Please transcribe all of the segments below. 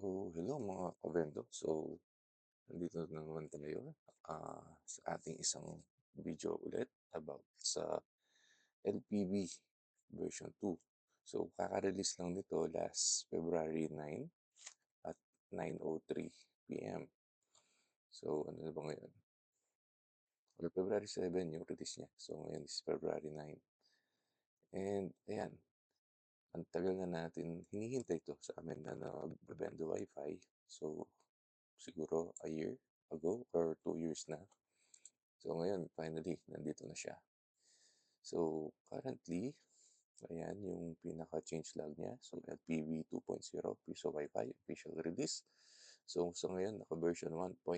Hello mga kabendo. Nandito na naman tayo sa ating isang video ulit about sa LPV version 2. Kaka-release lang nito last February 9 at 9:03 PM. Ano na ba ngayon? February 7 yung release niya. Ngayon is February 9. And ayan, ang tagal na natin hinihintay to sa amin na nagbebendo Wi-Fi. Siguro a year ago or 2 years na. Ngayon, finally, nandito na siya. Currently, ayan yung pinaka-change log niya. LPV 2.0 Piso Wi-Fi official release. Ngayon, naka-version 1.0.1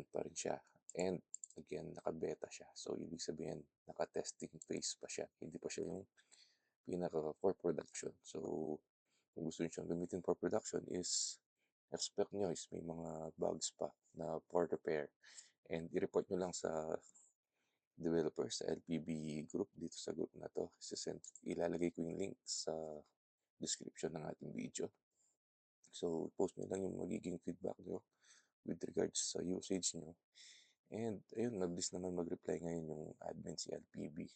pa rin siya. And again, naka-beta siya. Ibig sabihin, naka-testing phase pa siya. Hindi pa siya yung pinaka-for production. Kung gusto nyo siyang gamitin for production is expect nyo is may mga bugs pa na for repair. And i-report nyo lang sa developer sa LPB group dito sa group na to. Ilalagay ko yung link sa description ng ating video. Post nyo lang yung magiging feedback nyo with regards sa usage nyo. And ayun, mabilis naman mag-reply ngayon yung admin si LPB.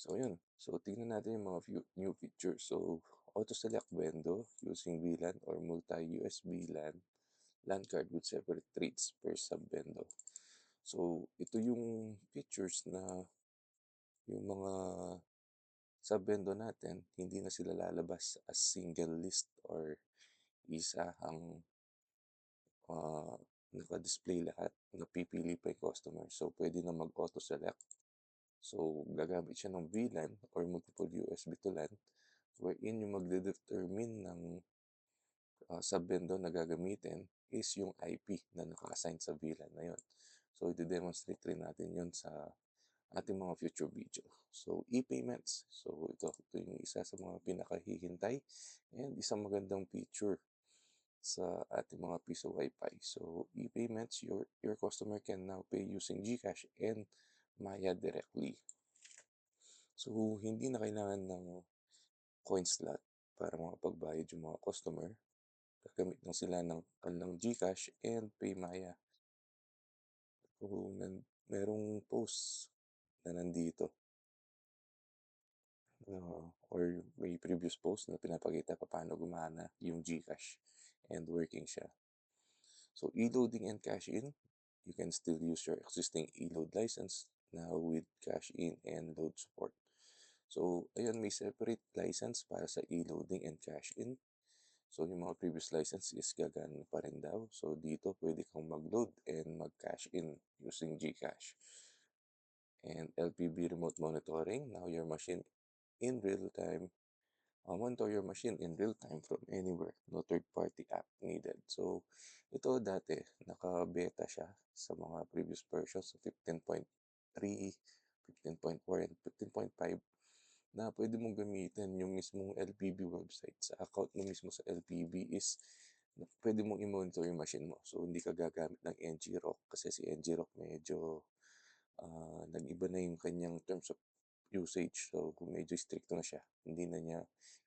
Ayun. Tingnan natin yung mga new features. Auto select window using VLAN or multi-USB LAN card with separate threads per sub-window. Ito yung features na yung mga sub-window natin, hindi na sila lalabas as single list or isa ang naka-display lahat, napipili pa yung customer. Pwede na mag-auto select. Gagamit siya ng VLAN or multiple USB to LAN wherein yung magde-determine ng sub-vendor na gagamitin is yung IP na naka-assign sa VLAN na yun. I-demonstrate rin natin yun sa ating mga future video. E-payments. Ito yung isa sa mga pinakahihintay and isang magandang feature sa ating mga piso Wi-Fi. E-payments, your customer can now pay using GCash and Maya directly. Hindi na kailangan ng coin slot para makapagbayad yung mga customer. Gagamit lang sila ng GCash and PayMaya. Merong post na nandito or may previous post na pinapakita paano gumana yung GCash and working siya. E-loading and cash in, you can still use your existing e-load license now with cash in and load support. Ayun, may separate license para sa e-loading and cash in. Yung mga previous license is gagana pa rin daw. Dito pwede kang mag-load and mag-cash in using GCash. And LPB remote monitoring, now your machine in real time. Monitor your machine in real time from anywhere. No third-party app needed. Ito dati, naka-beta siya sa mga previous versions. 15.3, 15.4, and 15.5 na pwede mong gamitin yung mismong LPB website. Sa account mo mismo sa LPB is pwede mong i-monitor yung machine mo. Hindi ka gagamit ng NGROC kasi si NGROC medyo nag-iba na yung kanyang terms of usage. Kung medyo stricto na siya, hindi na niya,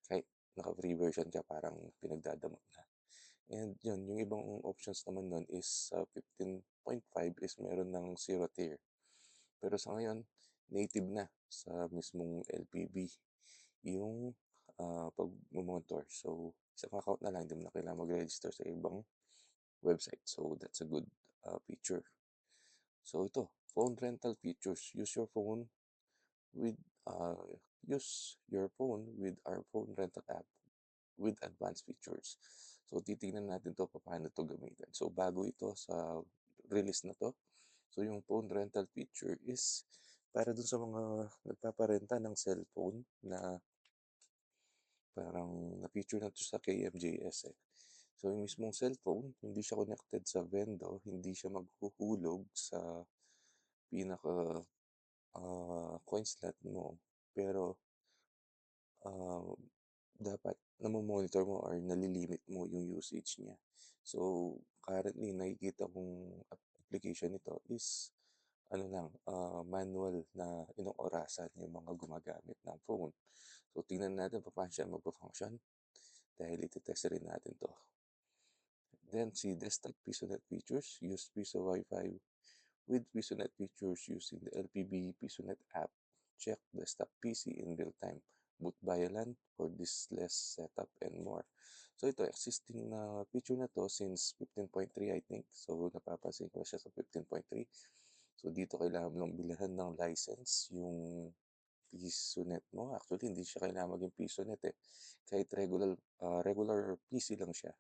kahit naka-free version ka, parang pinagdadamot na. And yun, yung ibang options naman nun is 15.5 is meron ng zero tier. Pero sa ngayon, native na sa mismong LPB yung pag-monitor. Isang account na lang, hindi mo na kailangan mag-register sa ibang website. That's a good feature. Ito, phone rental features. Use your phone with our phone rental app with advanced features. Titingnan natin to paano to gamitin. Bago ito sa release na to. Yung phone rental feature is para dun sa mga nagpaparenta ng cellphone na parang na-feature na to sa KMJS eh. Yung mismong cellphone, hindi siya connected sa vendor, hindi siya maghuhulog sa pinaka coin slot mo. Pero dapat namomonitor mo or nalilimit mo yung usage niya. Currently, nakikita kong application nito is manual na inoorasan yung mga gumagamit ng phone. Tingnan natin paano siya magpa-function. dahil ite-test rin natin 'to. Then see desktop PisoNet features, use Piso Wi-Fi with PisoNet features using the LPB PisoNet app. Check desktop PC in real time. Boot via LAN for diskless setup and more. So ito, existing na feature na to since 15.3 I think. So napapansin ko siya sa 15.3. So dito kailangan mo lang bilhan ng license yung PisoNet mo. Actually, hindi siya kailangan maging PisoNet eh. Kahit regular PC lang siya.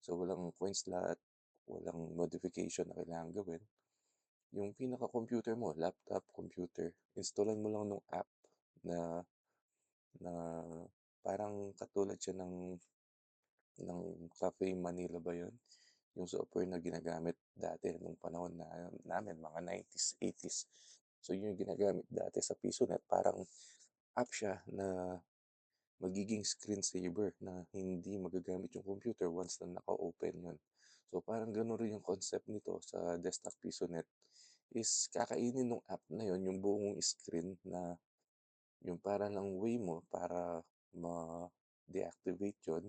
So walang coin slot, walang modification na kailangan gawin. Yung pinaka-computer mo, laptop, computer, installan mo lang nung app na na parang katulad siya ng Cafe Manila ba yun? Yung software na ginagamit dati nung panahon namin, mga 90s, 80s. So yun yung ginagamit dati sa PisoNet. Parang app siya na magiging screensaver na hindi magagamit yung computer once na naka-open yun. So parang gano'n rin yung concept nito sa desktop PisoNet is kakainin ng app na yun yung buong screen na yung para lang way mo para ma-deactivate yun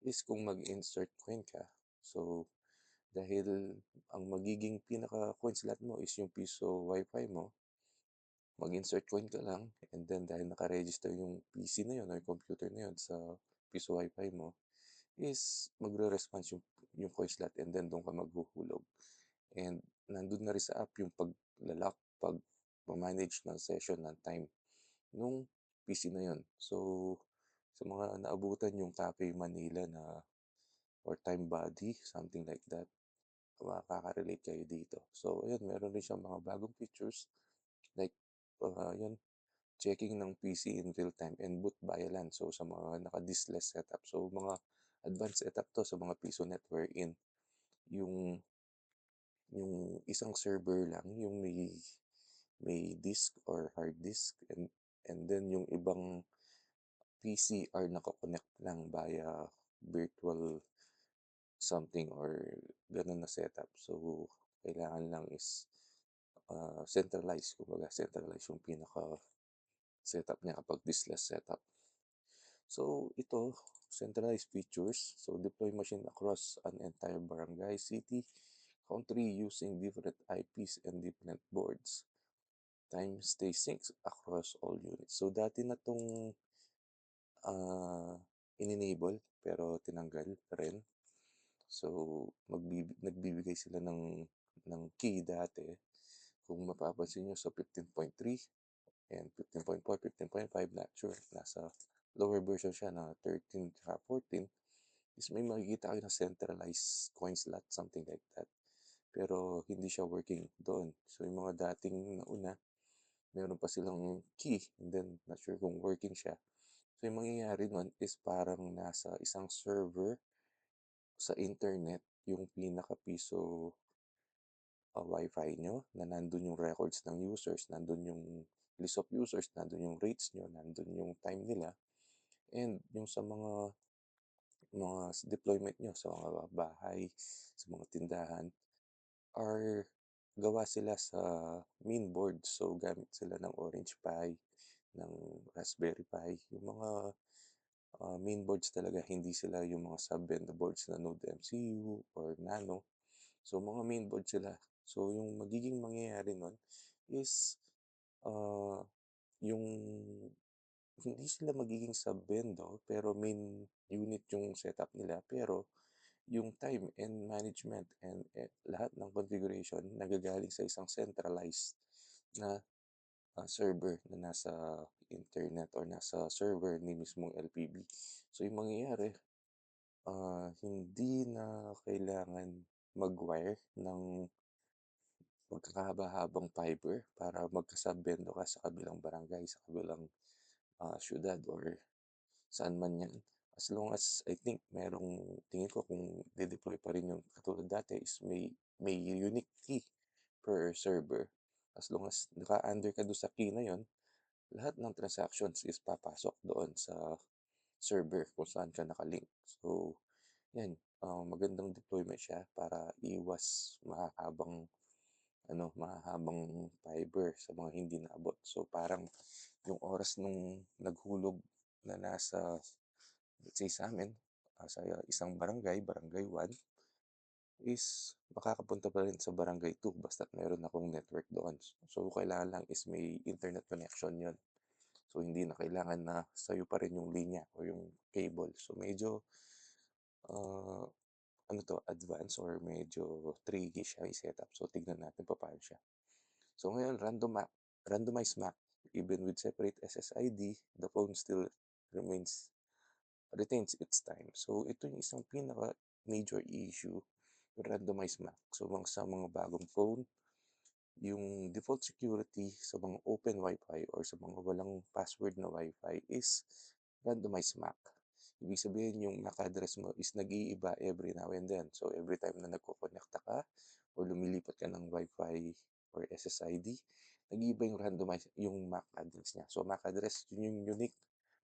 is kung mag-insert coin ka. So dahil ang magiging pinaka-coin slot mo is yung Piso Wi-Fi mo, mag-insert coin ka lang and then dahil naka-register yung PC na yun or computer na yun sa Piso Wi-Fi mo is magre-response yung coin slot and then doon ka maghuhulog. And nandun na rin sa app yung pag-lock, pag-manage ng session ng time nung PC na yun. So, sa mga naabutan yung Cafe Manila na or Time Body, something like that, makaka-relate kayo dito. So, ayun, meron rin siyang mga bagong features like, yun, checking ng PC in real time and boot via LAN. So, sa mga naka-diskless setup. So, mga advanced setup to sa mga PisoNet wherein yung yung isang server lang yung may disk or hard disk and then yung ibang PC are nako-connect lang via virtual something or gano'n na setup. So, kailangan lang is centralized, kumbaga centralized yung pinaka-setup niya kapag diskless setup. So, ito, centralized features. So, deploy machine across an entire barangay, city, country using different IPs and different boards. Time stay syncs across all units. So, dati na itong in-enable pero tinanggal rin. So, nagbibigay sila ng key dati. Kung mapapansin nyo sa 15.3 and 15.4, 15.5, not sure, nasa lower version siya na 13 at 14, is may makikita kayo na centralized coin slot, something like that. Pero hindi siya working doon. So, yung mga dating nauna, meron pa silang key and then not sure kung working siya. So, yung mangyayari nun is parang nasa isang server sa internet yung pinaka-Piso Wi-Fi nyo na nandun yung records ng users, nandun yung list of users, nandun yung rates nyo, nandun yung time nila, and yung sa mga deployment nyo sa mga bahay, sa mga tindahan, are gawa sila sa mainboard. So, gamit sila ng Orange Pi, ng Raspberry Pi, yung mga mainboards talaga, hindi sila yung mga sub-bend boards na Node MCU or Nano. So, mga mainboard sila. So, yung magiging mangyayari nun is uh, yung hindi sila magiging sub-bendo pero main unit yung setup nila pero yung time and management and lahat ng configuration nagagaling sa isang centralized na server na nasa internet or nasa server ni mismong LPB. So yung mangyayari, hindi na kailangan mag-wire ng magkakahaba-habang fiber para magkasabendo ka sa kabilang barangay, sa kabilang syudad or saan man yan. As long as I think merong tingin ko kung de-deploy pa rin yung katulad dati is may unique key per server. As long as naka-under ka doon sa key na yon, lahat ng transactions is papasok doon sa server kung saan ka nakalink. So, yan, magandang deployment siya para iwas mahahabang fiber sa mga hindi naabot. So, parang yung oras nung naghulog na nasa let's say sa'min, sa isang barangay, Barangay 1, is makakapunta pa rin sa Barangay 2 basta't meron akong network doon. So, kailangan lang is may internet connection 'yon. So, hindi na kailangan na sa'yo pa rin yung linya o yung cable. So, medyo, ah, ano 'to, advance or medyo tricky siya i-setup. So, tignan natin papaano siya. So, ngayon randomized MAC, even with separate SSID, the phone still retains its time. So, ito yung isang pinaka-major issue, yung randomized MAC. So, sa mga bagong phone, yung default security sa mga open Wi-Fi or sa mga walang password na Wi-Fi is randomized MAC. Ibig sabihin yung MAC address mo is nag-iiba every now and then. So, every time na nagko-connecta ka or lumilipat ka ng Wi-Fi or SSID, nag-iiba yung MAC address niya. So, MAC address, yun yung unique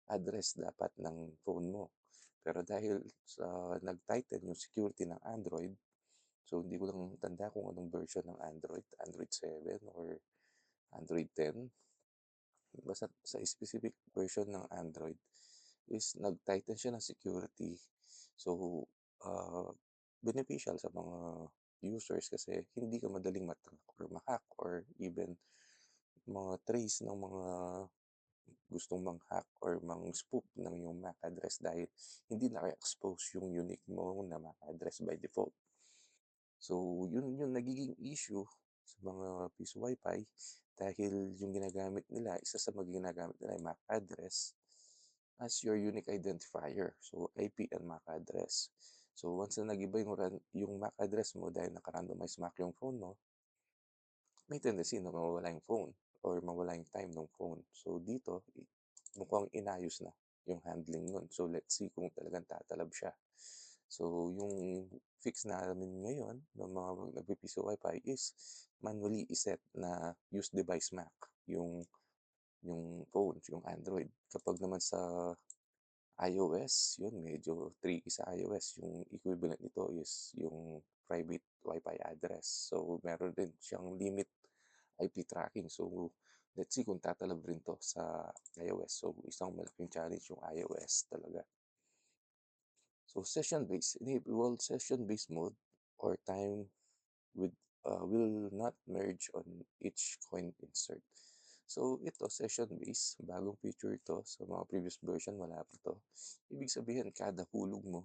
address dapat ng phone mo. Pero dahil sa nag-tighten yung security ng Android, so hindi ko lang tanda kung anong version ng Android 7 or Android 10. Basta sa specific version ng Android is nag-tighten siya ng security. So, beneficial sa mga users kasi hindi ka madaling ma-track or ma-hack or even mga trace ng mga gustong mang-hack or mang-spoof ng iyong MAC address dahil hindi naka-expose yung unique mo na MAC address by default. So, yun yung nagiging issue sa mga piso Wi-Fi dahil yung ginagamit nila, isa sa mga ginagamit nila ay MAC address as your unique identifier. So, IP and MAC address. So, once na nag-iba yung MAC address mo dahil naka-randomize MAC yung phone mo, may tendency na mawawala yung phone or mawala yung time ng phone. So, dito, mukhang inayos na yung handling nun. So, let's see kung talagang tatalab siya. So, yung fix namin ngayon ng mga nagpipiso Wi-Fi is manually iset na use device MAC yung phone, yung Android. Kapag naman sa iOS, yun medyo tricky sa iOS. Yung equivalent nito is yung private Wi-Fi address. So, meron din siyang limit IP tracking. So, let's see kung tatalab rin to sa iOS. So, isang malaking challenge yung iOS talaga. So, enable session-based mode or time with will not merge on each coin insert. So, ito, session-based, bagong feature ito. Sa mga previous version, wala pa to. Ibig sabihin, kada hulog mo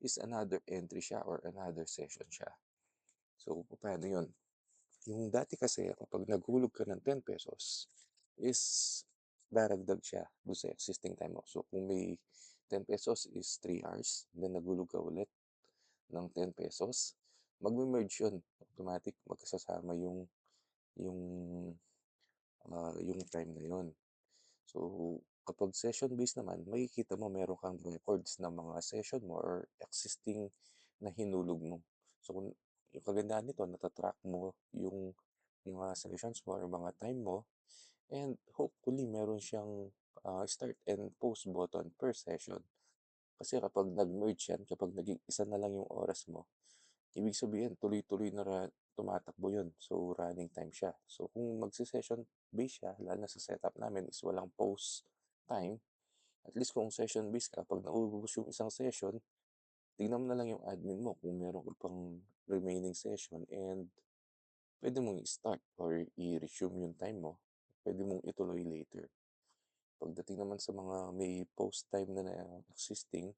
is another entry siya or another session siya. So, paano yun? Yung dati kasi, kapag naghulog ka ng 10 pesos, is daragdag siya doon sa existing time mo. So, kung may 10 pesos is 3 hours, then naghulog ka ulit ng 10 pesos, magme-merge yun. Automatic, magkasasama yung, yung time na yun. So, kapag session-based naman, makikita mo meron kang records ng mga session mo or existing na hinulog mo. So, yung kagandahan nito, natatrack mo yung mga sessions mo or mga time mo and hopefully meron siyang start and post button per session. Kasi kapag nag-merge yan, kapag naging isa na lang yung oras mo, ibig sabihin tuloy-tuloy na tumatakbo yun. So, running time siya. So, kung magsi-session base siya, lalo na sa setup namin is walang post time, at least kung session base ka, pag naubos yung isang session, tignan mo na lang yung admin mo kung meron ka pang remaining session and pwede mong i-start or i-resume yung time mo. Pwede mong ituloy later. Pagdating naman sa mga may post time na existing,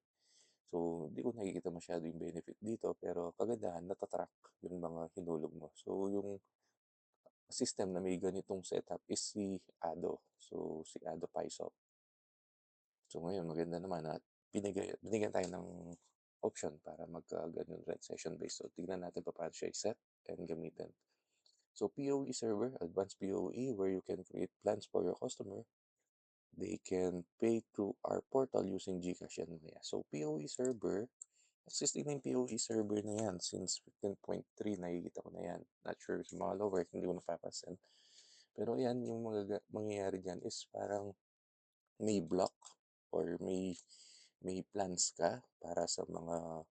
so hindi ko nakikita masyado yung benefit dito pero kagandahan nata-track yung mga hinulog mo. So yung system na may ganitong setup is si Ado. So si Ado Paisop. So ngayon maganda naman at binigyan tayo ng option para magka-ganun red session based. So tignan natin paano siya i-set and gamitin. So PoE server, advanced PoE where you can create plans for your customer. They can pay through our portal using GCash yan mamaya. So PoE server, existing na yung PoE server na yan since 15.3 nakikita ko na yan. Not sure sa mga lower, hindi ko napapansin. Pero yan, yung mangyayari dyan is parang may block or may plans ka para sa mga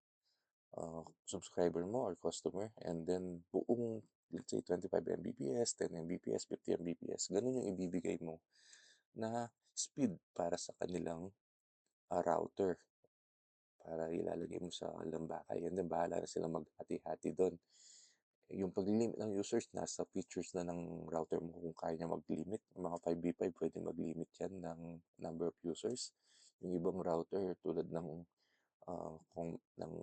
subscriber mo or customer and then buong let's say 25 Mbps, 10 Mbps, 50 Mbps, ganun yung ibibigay mo na speed para sa kanilang router. para ilalagay mo sa lambakay and then bahala na silang maghati-hati do'n. Yung pagli-limit ng users nasa features na ng router mo kung kaya niya mag-limit. Yung mga 5v5 puwedeng mag-limit 'yan ng number of users. Yung ibang router tulad ng, kung ng,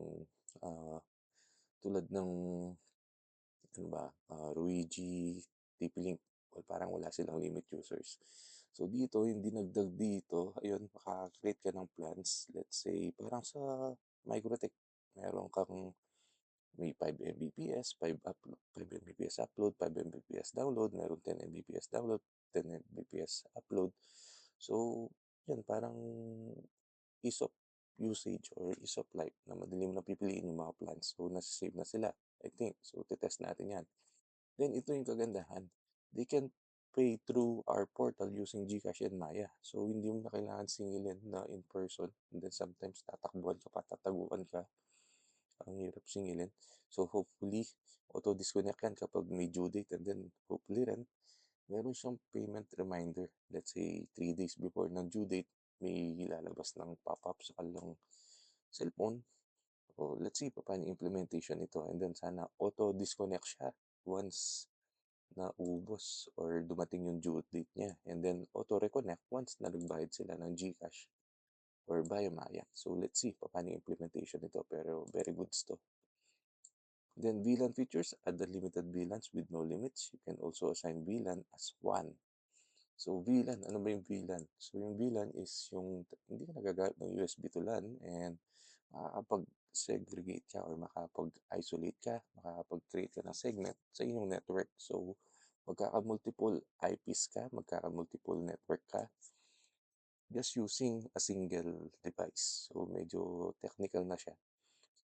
ah, tulad ng ano ba, Ruigi, TP-Link, well, parang wala silang limit users. So dito, yung dinagdag dito, ayun, makaka-create ka ng plans. Let's say, parang sa Microtech, meron kang may 5 Mbps, 5 Mbps upload, 5 Mbps download, meron 10 Mbps download, 10 Mbps upload. So, yan, parang ease of usage or ease of life na madali mo na pipiliin yung mga plans. So, nasa-save na sila, I think. So, test natin yan. Then ito yung kagandahan, they can pay through our portal using GCash and Maya. So hindi mo na kailangan singilin na in person and then sometimes tatakbuhan ka pa, tataguan ka. Ang hirap singilin. So hopefully, auto-disconnect yan kapag may due date and then hopefully rin, meron siyang payment reminder. Let's say 3 days before ng due date, may lalabas ng pop-up sa kanilang cellphone. O let's see paano implementation nito and then sana auto-disconnect siya once naubos or dumating yung due date niya and then auto-reconnect once na nagbayad sila ng GCash or Biomaya. So let's see paano yung implementation nito pero very good to. Then VLAN features, add unlimited VLANs with no limits. You can also assign VLAN as one. So VLAN, ano ba yung VLAN? So yung VLAN is yung hindi ka nagagamit ng USB to LAN and makakapag-segregate ka or makakapag-isolate ka, makakapag-create ka ng segment sa inyong network. So magkaka-multiple IPs ka, magkaka-multiple network ka just using a single device. So medyo technical na siya.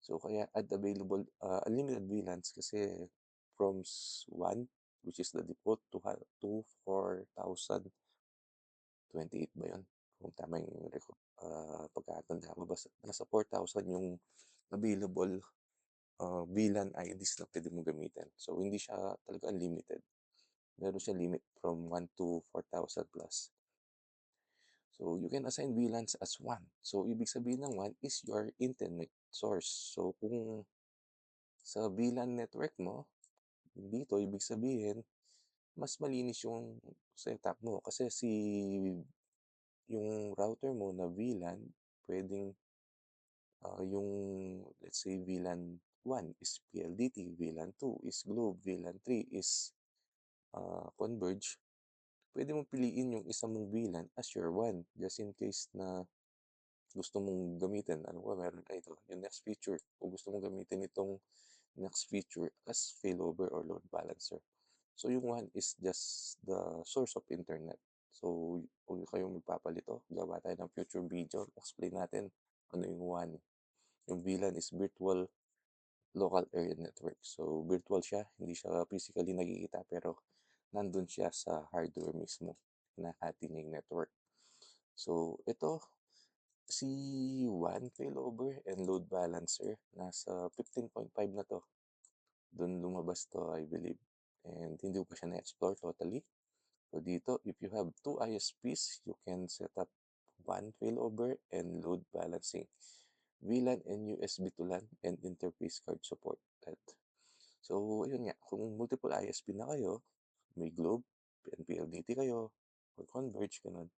So kaya add available unlimited VLANs kasi from 1, which is the default, to 4,028 ba yun? Kung tama yung pagkakatanda ko, basta nasa 4,000 yung available VLAN IDs na pwede mo gamitin. So hindi siya talaga unlimited. Meron siya limit from 1 to 4,000 plus. So you can assign VLANs as 1. So ibig sabihin ng 1 is your internet source. So kung sa VLAN network mo, dito ibig sabihin, mas malinis yung setup mo. Kasi yung router mo na VLAN, pwedeng yung, let's say, VLAN 1 is PLDT, VLAN 2 is Globe, VLAN 3 is Converge. Pwede mong piliin yung isa mong VLAN as your 1 just in case na gusto mong gamitin. Ano ba, meron na ito, yung next feature. Kung gusto mong gamitin itong next feature as failover or load balancer. So yung one is just the source of internet. So kung kayong magpapalito, gawa tayo ng future video, explain natin ano yung one. Yung VLAN is virtual local area network. So virtual siya, hindi siya physically nagkikita pero nandun siya sa hardware mismo na hati niya yung network. So ito, si WAN failover and load balancer, nasa 15.5 na to. Doon lumabas to, I believe. And hindi ko pa siya na-explore totally. So dito, if you have two ISPs, you can set up WAN failover and load balancing, VLAN and USB to LAN, and interface card support. So, ayun nga, kung multiple ISP na kayo, may Globe, PLDT kayo, or Converge, ganun,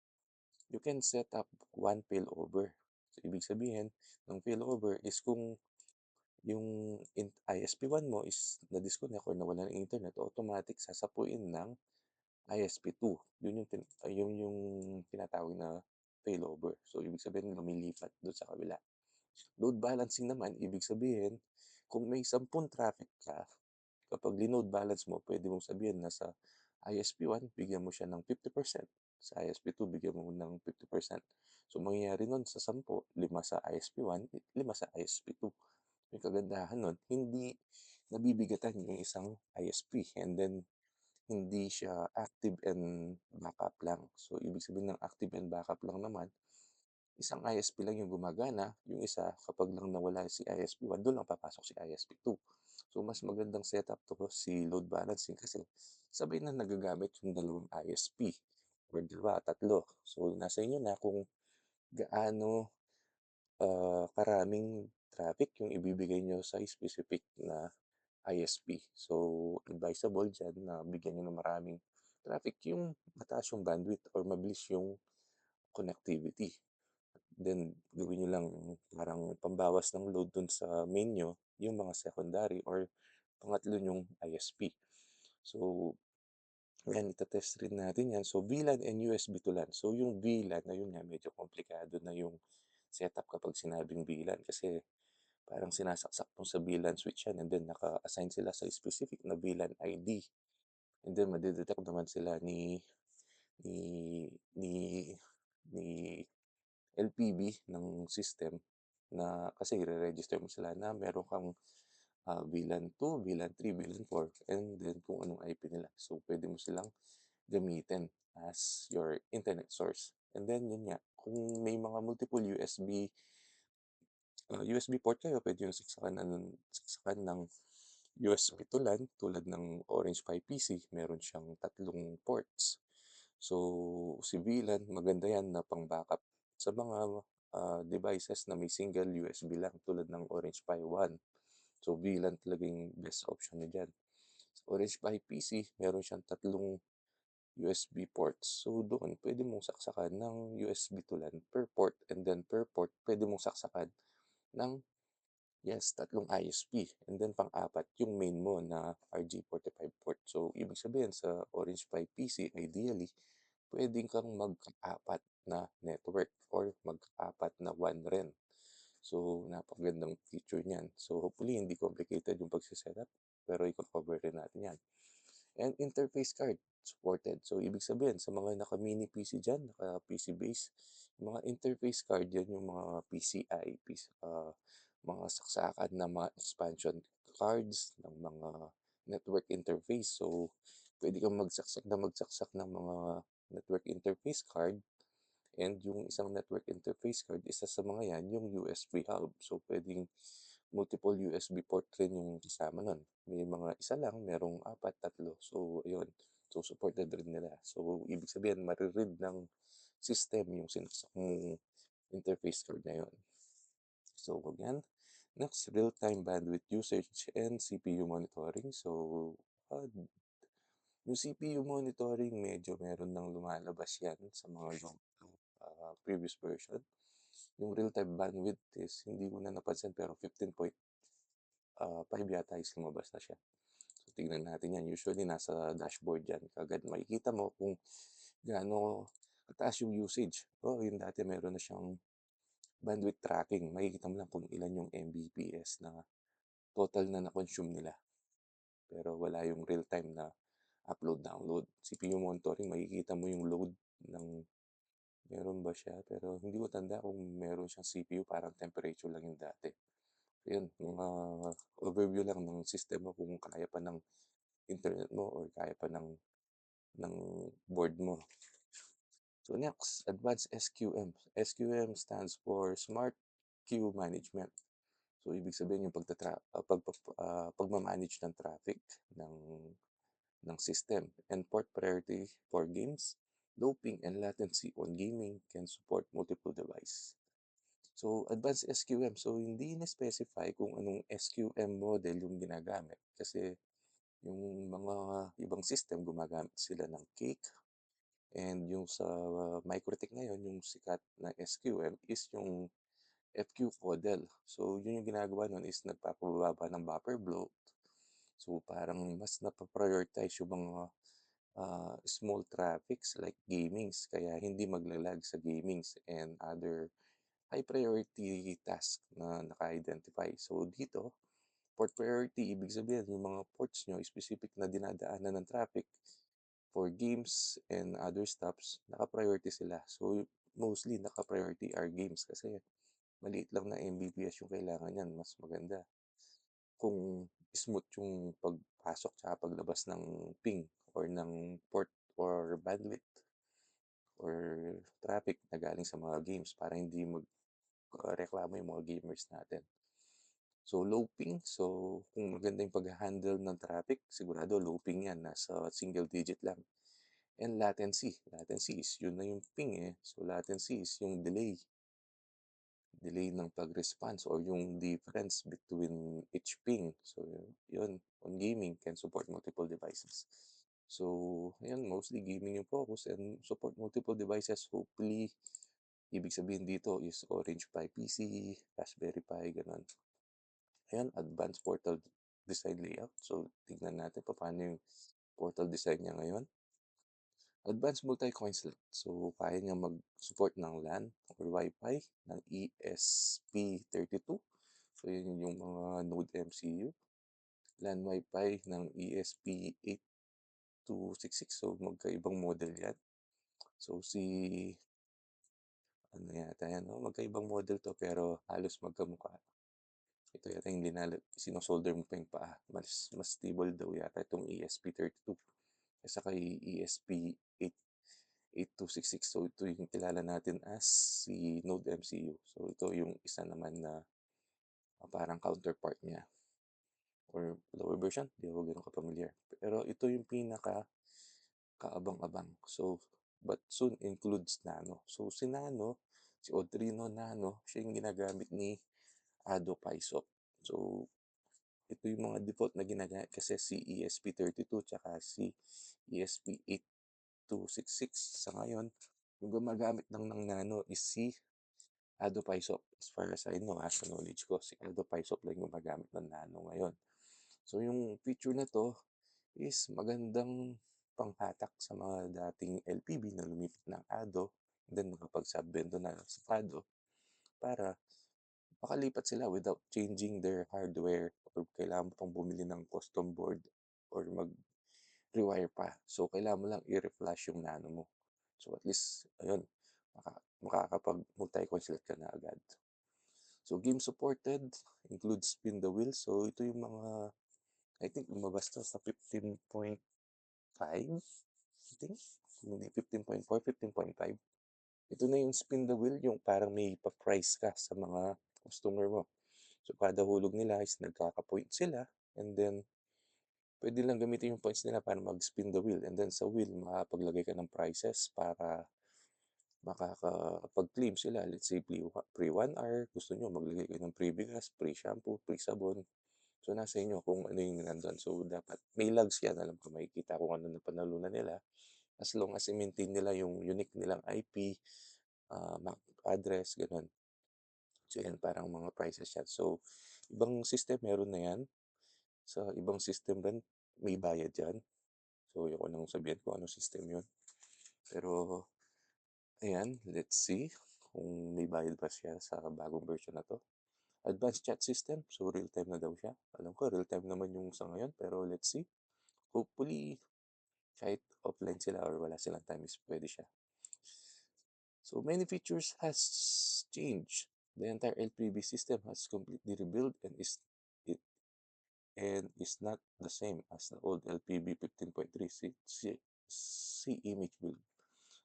you can set up one failover. So, ibig sabihin, ng failover is kung yung ISP1 mo is na-disconnect or nawala ng internet, automatic sasapuin ng ISP2. Yun yung tinatawag na failover. So, ibig sabihin lumilipat doon sa kabila. Load balancing naman, ibig sabihin, kung may 10 traffic ka, kapag linode balance mo, pwede mong sabihin na sa ISP1, bigyan mo siya ng 50%. Sa ISP2, bigyan mo ng 50%. So, mangyayari nun sa 10, 5 sa ISP1, 5 sa ISP2. Yung kagandahan nun, hindi nabibigatan yung isang ISP and then hindi siya active and backup lang. So, ibig sabihin ng active and backup lang naman, isang ISP lang yung gumagana, yung isa kapag lang nawala si ISP1, doon lang papasok si ISP2. So, mas magandang setup to si load balancing kasi sabay na nagagamit yung dalawang ISP or dalawa, tatlo. So, nasa inyo na kung gaano karaming traffic yung ibibigay niyo sa specific na ISP. So, advisable diyan na bigyan niyo ng maraming traffic yung mataas yung bandwidth or mabilis yung connectivity. Then gawin niyo lang parang pambawas ng load dun sa main niyo, yung mga secondary or pangatlo niyong ISP. So, 'yan ite-test rin natin 'yan. So, VLAN and USB to LAN. So, yung VLAN, ayun nga medyo komplikado na yung setup kapag sinabing VLAN kasi parang sinasaksak mo sa VLAN switch 'yan and then naka-assign sila sa specific na VLAN ID. And then made-detect naman sila ni ni ni LPB ng system na kasi ire-register mo sila na meron kang VLAN 2, VLAN 3, VLAN 4, and then kung anong IP nila. So, pwede mo silang gamitin as your internet source. And then, yun nga, kung may mga multiple USB port kayo, pwede yung saksakan ng USB to LAN tulad ng Orange Pi PC, meron siyang tatlong ports. So, si VLAN, maganda yan na pang-backup sa mga devices na may single USB lang tulad ng Orange Pi 1. So, VLAN talaga yung best option niya dyan. Sa Orange Pi PC, meron siyang tatlong USB ports. So, doon, pwede mong saksakan ng USB to LAN per port and then per port, pwede mong saksakan ng, yes, tatlong ISP. And then, pang-apat, yung main mo na RJ45 port. So, ibig sabihin sa Orange Pi PC, ideally, pwedeng kang magka-apat na network or magka-apat na WAN rin. So, napakagandang feature niyan. So, hopefully, hindi complicated yung pagse-setup, pero i-cover rin natin yan. And interface card supported. So, ibig sabihin, sa mga naka-mini PC dyan, naka-PC base, yung mga interface card yan, yung mga PCI, mga saksakan na mga expansion cards ng mga network interface. So, pwede kang magsaksak ng mga network interface card. And yung isang network interface card, isa sa mga yan, yung USB hub. So, pwedeng multiple USB port rin yung kasama nun. May mga isa lang, merong apat, tatlo. So, ayun. So, supported rin nila. So, ibig sabihin, mariread ng system yung sinaksak mong interface card na yun. So, yan. Next, real-time bandwidth usage and CPU monitoring. So, yung CPU monitoring, medyo meron ng lumalabas yan sa mga previous version. Yung real-time bandwidth is hindi ko na napansin pero 15.5 yata is lumabas na siya. So, tignan natin yan. Usually, nasa dashboard yan. Kagad makikita mo kung gaano kataas yung usage. Yung dati meron na siyang bandwidth tracking. Makikita mo lang kung ilan yung Mbps na total na na-consume nila. Pero wala yung real-time na upload-download. CPU monitoring, makikita mo yung load ng meron ba siya, pero hindi ko tanda kung meron siyang CPU, parang temperature lang yung dati. Ayun, mga overview lang ng system mo kung kaya pa ng internet mo or kaya pa ng board mo. So next, advanced SQM. SQM stands for Smart Queue Management. So ibig sabihin yung pagmamanage ng traffic ng ng system and port priority for games, looping and latency on gaming can support multiple device. So, advanced SQM. So, hindi na-specify kung anong SQM model yung ginagamit kasi yung mga ibang system gumagamit sila ng Cake and yung sa MikroTik ngayon, yung sikat na SQM is yung FQ model. So, yun yung ginagawa nun is nagpapababa ng buffer bloat. So, parang mas napaprioritize yung mga small traffics like gamings kaya hindi maglalag sa gamings and other high priority task na naka-identify. So dito, port priority, ibig sabihin yung mga ports nyo, specific na dinadaanan ng traffic for games and other stops, naka-priority sila. So mostly naka-priority are games kasi maliit lang na Mbps yung kailangan yan, mas maganda. Kung smooth yung pagpasok at paglabas ng ping or ng port or bandwidth or traffic na galing sa mga games para hindi reklamo yung mga gamers natin. So, looping. So, kung maganda yung pag-handle ng traffic, sigurado looping yan. Nasa single digit lang. And latency. Latency is yun na yung ping eh. So, latency is yung delay. delay ng pag-response or yung difference between each ping. So, yun, on gaming can support multiple devices. So, ayun, mostly gaming yung focus and support multiple devices. Hopefully, ibig sabihin dito is Orange Pi PC, Raspberry Pi, ganun. Ayan, advanced portal design layout. So, tignan natin paano yung portal design niya ngayon. Advanced multi-coin slot. So, kaya niya mag-support ng LAN or Wi-Fi ng ESP32. So, yun yung mga node MCU. LAN Wi-Fi ng ESP8266. So, magkaibang model yan. So, ano yata yan, no? Magkaibang model to pero halos magkamukha. Ito yata yung sinosolder mo pa yung paa. Mas stable daw yata itong ESP32 kaysa kay ESP8266. So ito yung kilala natin as si Node MCU. So ito yung isa naman na parang counterpart niya or lower version. Di ako ganun ka-familiar. Pero ito yung pinaka kaabang-abang. So, but soon includes Nano. So si Nano, si Audrino Nano, siya yung ginagamit ni Ado Paisok. So, ito yung mga default na ginagamit kasi si ESP32 tsaka si ESP8266 sa ngayon. Yung gumagamit ng Nano is si Ado Paisop. As far as I know, as knowledge ko, si Ado Paisop lang yung gumagamit ng Nano ngayon. So yung feature na to is magandang panghatak sa mga dating LPB na lumipat ng Ado, then makapag-subbendo na sa Ado para makalipat sila without changing their hardware or kailangan mo pang bumili ng custom board or mag-rewire pa. So, kailangan mo lang i-reflash yung nano mo. So, at least, ayun, makakapag-multi-concept ka na agad. So, game supported includes spin the wheel. So, ito yung mga, I think, lumabas to sa 15.5, I think. Hindi, 15.4, 15.5. Ito na yung spin the wheel, yung parang may pa-price ka sa mga customer mo. So, kada hulog nila is nagkaka-point sila and then pwede lang gamitin yung points nila para mag-spin the wheel and then sa wheel makapaglagay ka ng prices para makakapag-claim sila. Let's say free 1 hour, gusto nyo maglagay kayo ng free bigas, free shampoo, free sabon. So, nasa inyo kung ano yung nandun. So, dapat may logs yan. Alam ko, makikita kung ano na panalunan nila. As long as i-maintain nila yung unique nilang IP, MAC address, ganun. So, yan, parang mga prices yan. So, ibang system meron na yan. Sa ibang system rin, may bayad yan. So, ayoko nang sabihin ko ano system yun. Pero, ayan, let's see kung may bayad ba siya sa bagong version na to. Advanced chat system. So, real-time na daw siya. Alam ko, real-time naman yung sa ngayon. Pero, let's see. Hopefully, kahit offline sila or wala silang time is pwede siya. So, many features has changed. The entire LPB system has completely rebuilt it is not the same as the old LPB 15.3 C image build.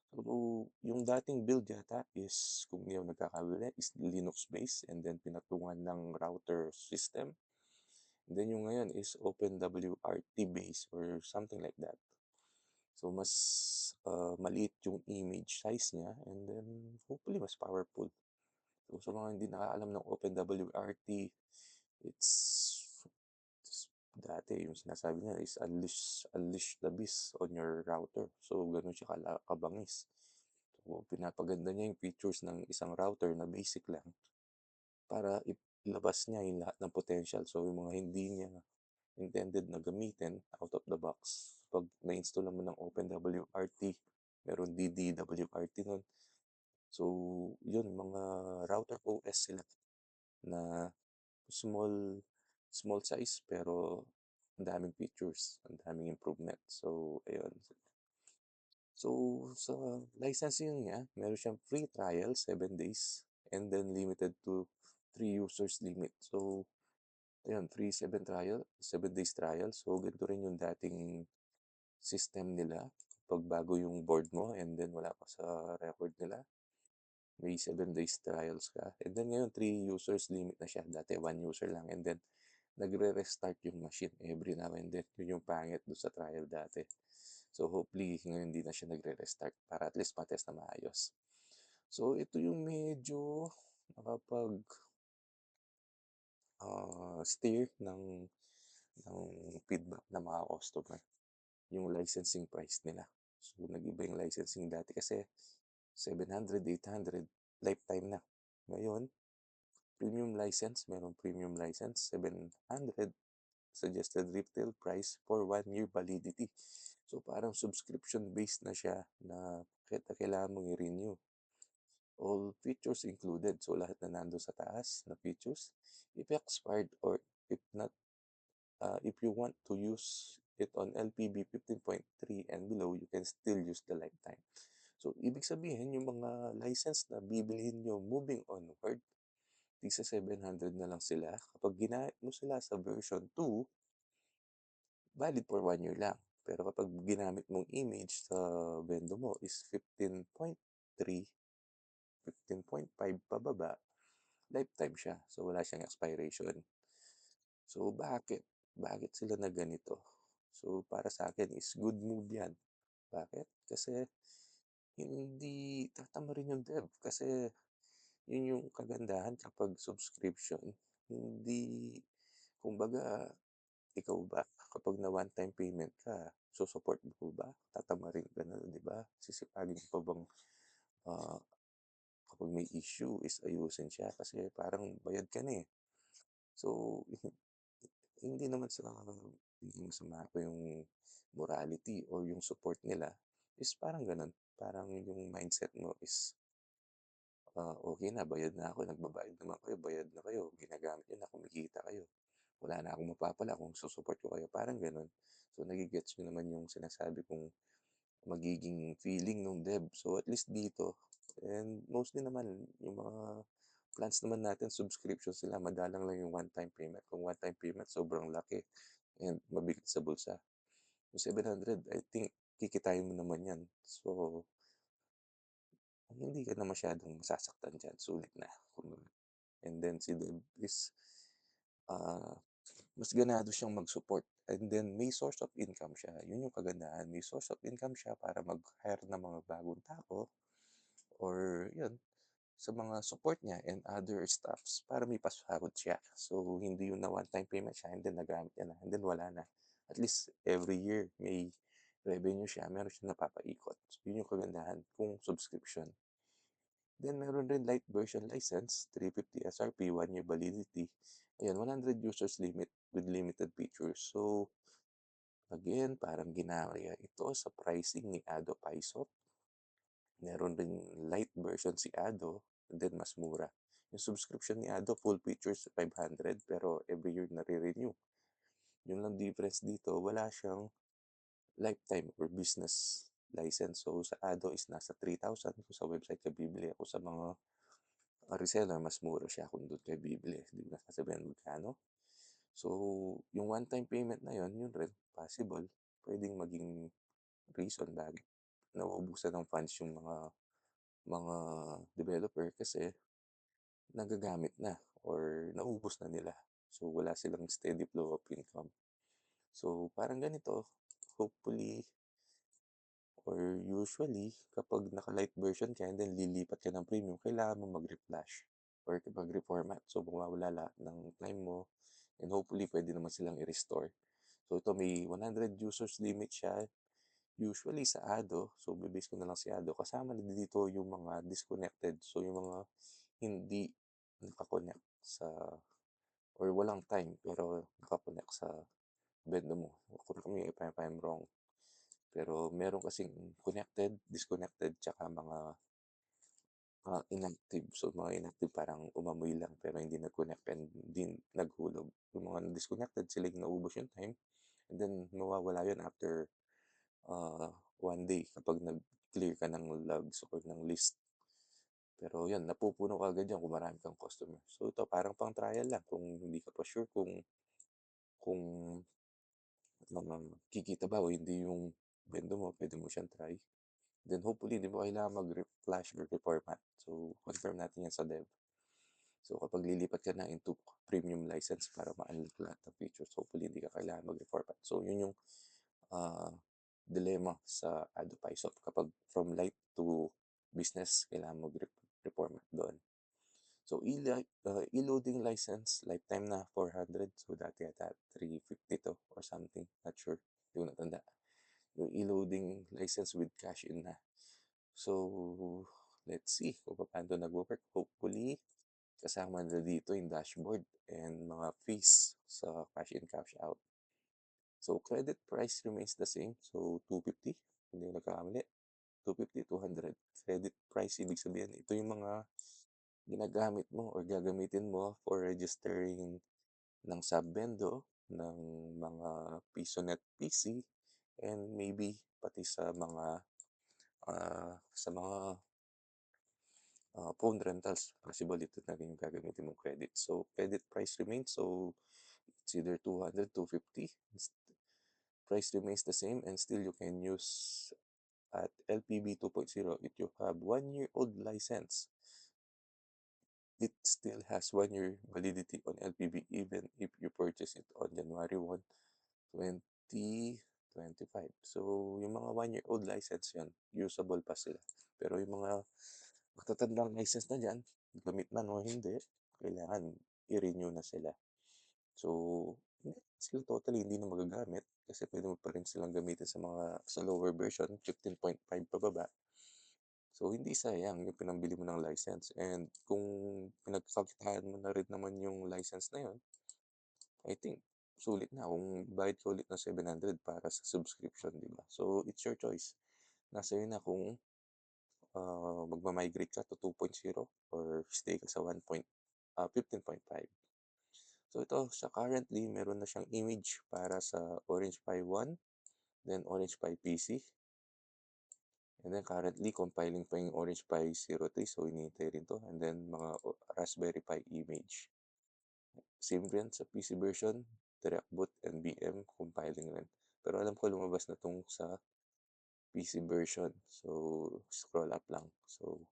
So, yung dating build yata is, kung hindi ako nagkakamali, is Linux based and then pinatungan ng router system. And then yung ngayon is OpenWRT based or something like that. So, mas maliit yung image size niya and then hopefully mas powerful. So, sa mga hindi nakaalam ng OpenWRT, it's dati yung sinasabi niya is unleash the beast on your router. So, ganun siya kabangis. So, pinapaganda niya yung features ng isang router na basic lang para ilabas niya yung lahat ng potential. So, yung mga hindi niya intended na gamitin out of the box, pag na-install mo ng OpenWRT, meron DDWRT nun. So, yun, mga router OS sila na small size pero ang daming features, ang daming improvement. So, ayun. So, sa licensing niya, meron siyang free trial, 7 days, and then limited to 3 users limit. So, ayun, free 7 days trial. So, ganito rin yung dating system nila. Pag bago yung board mo and then wala pa sa record nila, may 7 days trials ka. And then ngayon, 3 users limit na siya. Dati 1 user lang. And then, nagre-restart yung machine every now and then. Yun yung pangit doon sa trial dati. So, hopefully, ngayon hindi na siya nagre-restart para at least matest na maayos. So, ito yung medyo nakapag, steer ng feedback ng mga customer, yung licensing price nila. So, nag-iba yung licensing dati kasi 700, 800, lifetime na. Ngayon, premium license, merong premium license, 700 suggested retail price for 1 year validity. So, parang subscription-based na siya na kahit na kailangan mong i-renew. All features included. So, lahat na nando sa taas na features. If expired or if not, if you want to use it on LPB 15.3 and below, you can still use the lifetime. So, ibig sabihin, yung mga license na bibilihin nyo moving onward, tigsa 700 na lang sila. Kapag ginamit mo sila sa version 2, valid for 1 year lang. Pero kapag ginamit mong image sa vendo mo is 15.3, 15.5 pababa, lifetime siya. So, wala siyang expiration. So, bakit? Bakit sila na ganito? So, para sa akin is good move yan. Bakit? Kasi hindi tatama rin yung dev. Kasi yun yung kagandahan kapag subscription. Hindi, kumbaga, ikaw ba, kapag na one-time payment ka, support mo ba? Tatamarin ka na, di ba? Sisipagin mo pa bang ah, kapag may issue is ayusin siya kasi parang bayad ka na eh. So, hindi naman sa hindi masama ko yung morality or yung support nila is parang ganun. Parang yung mindset mo is okay na, bayad na ako, nagbabayad naman kayo, bayad na kayo, ginagamit nyo na, kumikita kayo. Wala na akong mapapala kung susupport ko kayo, parang ganun. So, nagigets nyo naman yung sinasabi kong magiging feeling nung dev. So, at least dito, and mostly naman, yung mga plans naman natin, subscription sila, madalang lang yung one-time payment. Kung one-time payment, sobrang laki and mabigat sa bulsa. Yung 700, I think, kikitain mo naman yan. So, hindi ka na masyadong masasaktan dyan. Sulit na. And then si Dev is ah, mas ganado siyang mag-support. And then may source of income siya. Yun yung kagandahan. May source of income siya para mag-hire ng mga bagong tao or yun, sa mga support niya and other stuffs para may pasahod siya. So, hindi yun na one-time payment siya and then nagamit niya na and then wala na. At least every year may revenue siya, meron siya napapaikot. So, yun yung kagandahan kung subscription. Then, meron rin light version license, 350 SRP, 1 year validity. Ayan, 100 users limit with limited features. So, again, parang ginaya ito sa pricing ni Ado Paisop. Meron ring light version si Ado, and then mas mura. Yung subscription ni Ado, full features 500, pero every year nare-renew. Yung lang difference dito, wala siyang lifetime or business license. So, sa Ado is nasa 3,000. Kung sa website ka bibili ako sa mga reseller, mas mura siya kung doon kayo bibili. Hindi ko na sasabihin magkano. So, yung one-time payment na yon, yun rin, possible. Pwedeng maging reason bakit nauubusan ng funds yung mga developer kasi nagagamit na or naubos na nila. So, wala silang steady flow of income. So, parang ganito, hopefully, or usually, kapag naka-light version ka and then lilipat ka ng premium, kailangan mo mag-reflash or mag-reformat. So, mawawala lahat ng time mo and hopefully, pwede naman silang i-restore. So, ito may 100 users limit siya. Usually sa Ado, so bibase ko na lang si Ado, kasama na dito yung mga disconnected. So, yung mga hindi nakakonect sa or walang time pero nakakonect sa bendo mo. Correct me if I'm wrong. Pero meron kasing connected, disconnected, tsaka mga inactive. So, mga inactive parang umamoy lang pero hindi nag-connect and hindi naghulog. Yung mga disconnected, sila yung naubos yung time. And then, mawawala yun after 1 day kapag nag-clear ka ng logs or ng list. Pero yan, napupuno ka agad yan kung marami kang customer. So, ito parang pang trial lang kung hindi ka pa sure kung kikita ba o hindi yung bendo mo, pwede mo siyang try. Then hopefully, hindi mo kailangan mag-flash or reformat. So, confirm natin yan sa dev. So, kapag lilipat ka na into premium license para ma-unlock lahat ng features, hopefully, hindi ka kailangan mag-reformat. So, yun yung uh, dilemma sa Adopysop. Kapag from light to business, kailangan mag-reformat doon. So, e-loading license, lifetime na 400. So, dati yata 350 to or something. Not sure. Hindi ko natanda. Yung e-loading license with cash-in na. So, let's see kung paano nagwo-work. Hopefully, kasama na dito yung dashboard and mga fees sa cash in, cash out. So, credit price remains the same. So, 250. Hindi ko nagkakamali. 250, 200. Credit price, ibig sabihin, ito yung mga ginagamit mo or gagamitin mo for registering ng Subvendo, ng mga PisoNet PC, and maybe pati sa mga phone rentals. Possible ito na rin yung gagamitin mong credit. So, credit price remains. So, it's either 200, 250. Price remains the same and still you can use at LPB 2.0 if you have 1-year-old license. It still has 1 year validity on LPB even if you purchase it on January 1, 2025. So, yung mga 1-year-old license yan, usable pa sila. Pero yung mga matatandang license na dyan, gamit man o hindi, kailangan i-renew na sila. So, hindi sila totally hindi na magagamit kasi pwede mo pa rin silang gamitin sa lower version, 15.5 pababa. So, hindi sayang yung pinambili mo ng license. And kung pinagkakitaan mo na rin naman yung license na yun, I think sulit na kung bayad ka ulit ng 700 para sa subscription, di ba? So, it's your choice. Nasa iyo na kung magma-migrate ka to 2.0 or stay ka sa 15.5. So, ito, sa currently, meron na siyang image para sa Orange Pi 1, then Orange Pi PC. And then currently, compiling pa yung Orange Pi 03, so hinihintay rin to. And then mga Raspberry Pi image. Same rin sa PC version, direct boot and VM, compiling rin. Pero alam ko lumabas na tong sa PC version. So, scroll up lang. So,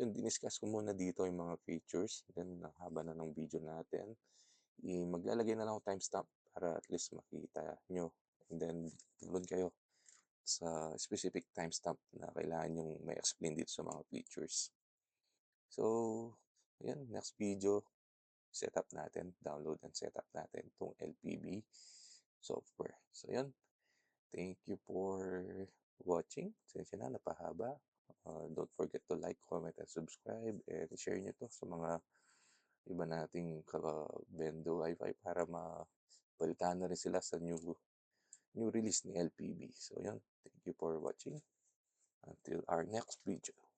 yun, diniscuss ko muna dito yung mga features. Then, ang haba na ng video natin. Maglalagay na lang ako timestamp para at least makita nyo. And then, doon kayo sa specific timestamp na kailangan yung may explain dito sa mga features. So, yan, next video, setup natin, download and setup natin itong LPB software. So, yan. Thank you for watching. Sensya na, napahaba. Don't forget to like, comment, and subscribe. And share nyo to sa mga iba nating ka-Bendo Wi-Fi para mabalitaan na rin sila sa new release ni LPB. So, yan. Thank you for watching. Until our next video.